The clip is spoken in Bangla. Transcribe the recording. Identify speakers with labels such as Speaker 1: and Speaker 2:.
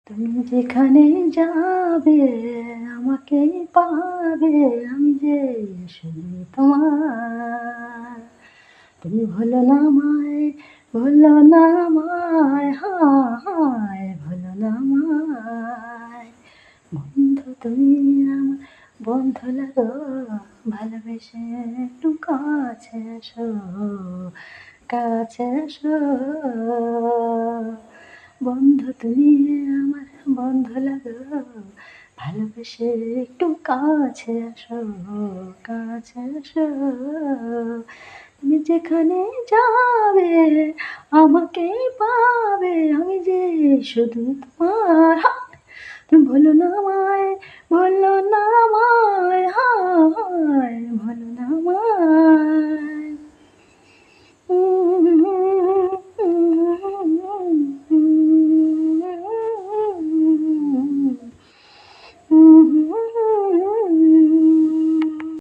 Speaker 1: তুমি যেখানে যাবে আমাকেই পাবে, আমি যে শুধু তোমার। তুমি ভুলো না আমায়, ভুলো না আমায়, হায় ভুলো না আমায়। বন্ধু তুমি আমার বন্ধু লাগো, ভালোবেসে একটু কাছে এসো, কাছে এসো। বন্ধু তুমি আমার বন্ধু লাগো, ভালোবেসে একটু কাছে এসো, কাছে এসো। তুমি যেখানে যাবে আমাকেই পাবে, আমি যে শুধু তোমার। তুমি ভুলো না আমায়, ভুলো না